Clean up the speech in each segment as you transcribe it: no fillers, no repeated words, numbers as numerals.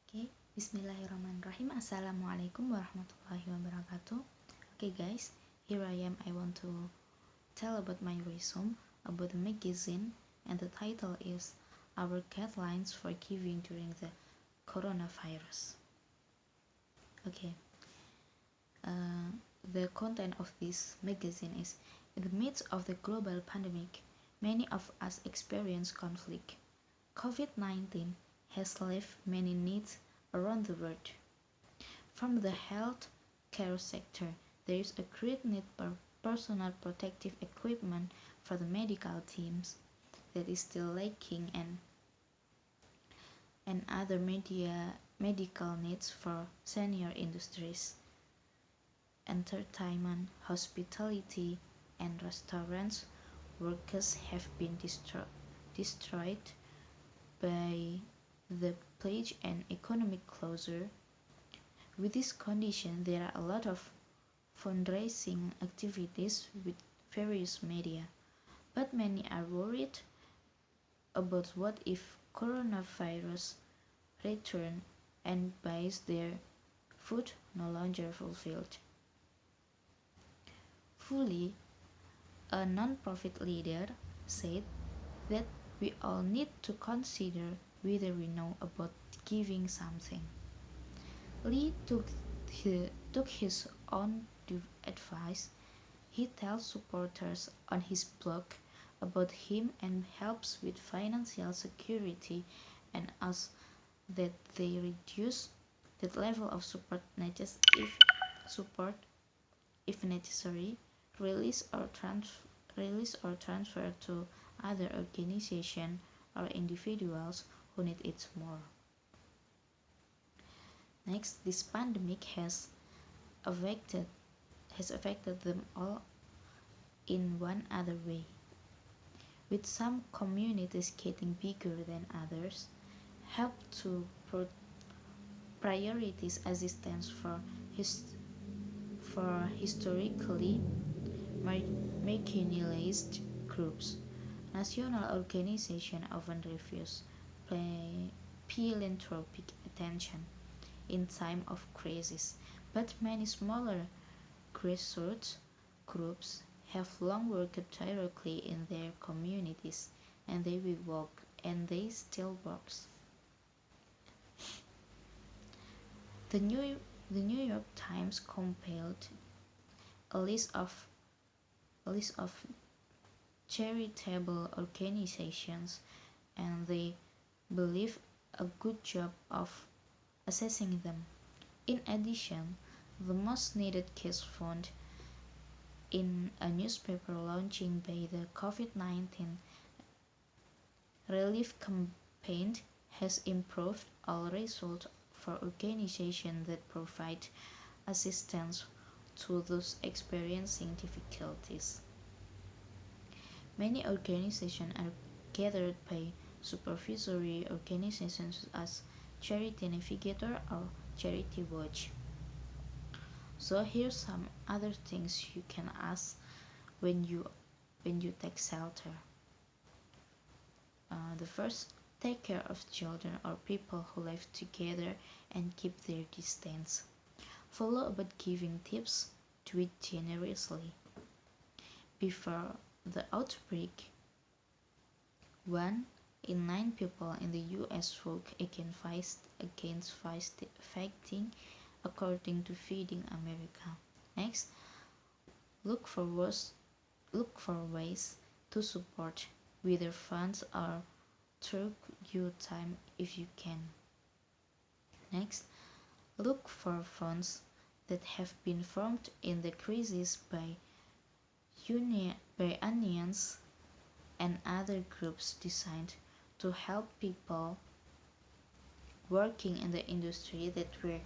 Oke, Bismillahirrahmanirrahim. Assalamualaikum warahmatullahi wabarakatuh. Okay guys, here I am. I want to tell about my resume about the magazine, and the title is Our Guidelines for Giving During the Coronavirus. Okay, the content of this magazine is: in the midst of the global pandemic, many of us experience conflict. COVID-19 has left many needs around the world. From the health care sector, there is a great need for personal protective equipment for the medical teams that is still lacking, and other medical needs for senior industries. Entertainment, hospitality, and restaurants workers have been destroyed by the plague and economic closure. With this condition, there are a lot of fundraising activities with various media, but many are worried about what if coronavirus return and buys their food no longer fulfilled. Fully, a non-profit leader said that we all need to consider whether we know about giving something. Lee took his own advice. He tells supporters on his blog about him and helps with financial security, and asks that they reduce that level of support if necessary, release or transfer to other organizations or individuals who need it more. Next, this pandemic has affected them all in one other way. With some communities getting bigger than others, help to prioritize assistance for historically marginalized groups. National organizations often refuse philanthropic attention in time of crisis, but many smaller grassroots groups have long worked directly in their communities, and they still work. The New York Times compiled a list of charitable organizations, and they believe a good job of assessing them. In addition, the most needed case found in a newspaper launching by the COVID-19 relief campaign has improved all results for organizations that provide assistance to those experiencing difficulties. Many organizations are gathered by supervisory organizations as Charity Navigator or Charity Watch. So here's some other things you can ask when you take shelter. The first, take care of children or people who live together and keep their distance. Follow about giving tips, do it generously. Before the outbreak, 1 in 9 people in the US fought against fighting, according to Feeding America. Next, look for ways to support, whether funds or through your time if you can. Next, look for funds that have been formed in the crisis by unions and other groups designed to help people working in the industry that were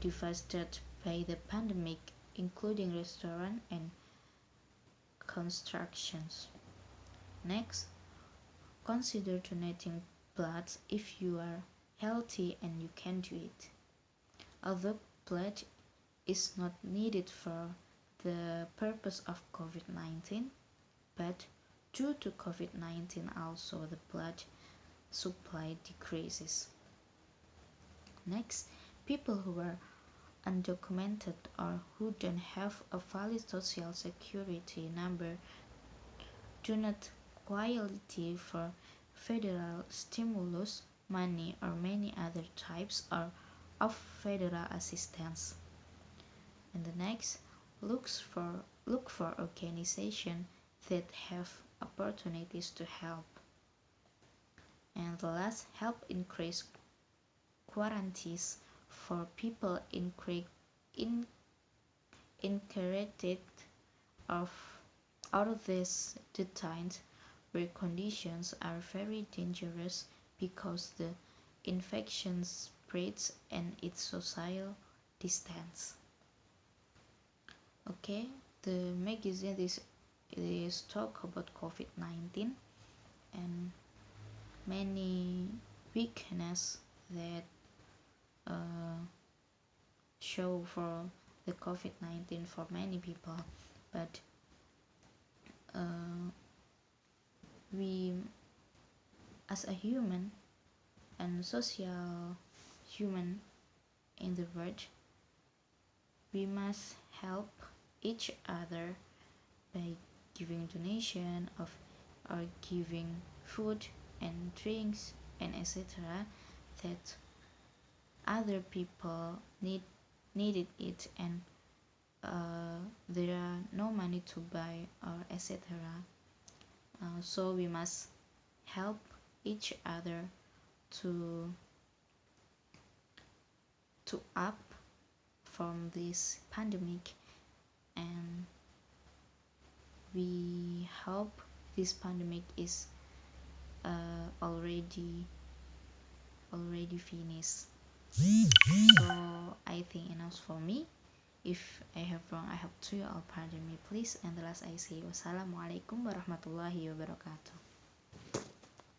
devastated by the pandemic, including restaurant and constructions. Next, consider donating blood if you are healthy and you can do it. Although blood is not needed for the purpose of COVID-19, but due to COVID-19 also the blood supply decreases. Next, people who are undocumented or who don't have a valid social security number do not qualify for federal stimulus money or many other types of federal assistance. And the next, look for organizations that have opportunities to help. And the last, help increase quarantines for people incarcerated of out of this detained where conditions are very dangerous because the infection spreads and its social distance. Okay, the magazine is talk about COVID-19 and many weakness that show for the COVID-19 for many people, but we as a human and social human in the world, we must help each other by giving donation of or giving food and drinks and etc. that other people needed it and there are no money to buy or etc. So we must help each other to up from this pandemic, and we hope this pandemic is already finished. So I think enough for me. If I have wrong, I hope to you all pardon me please. And the last I say, wassalamualaikum warahmatullahi wabarakatuh.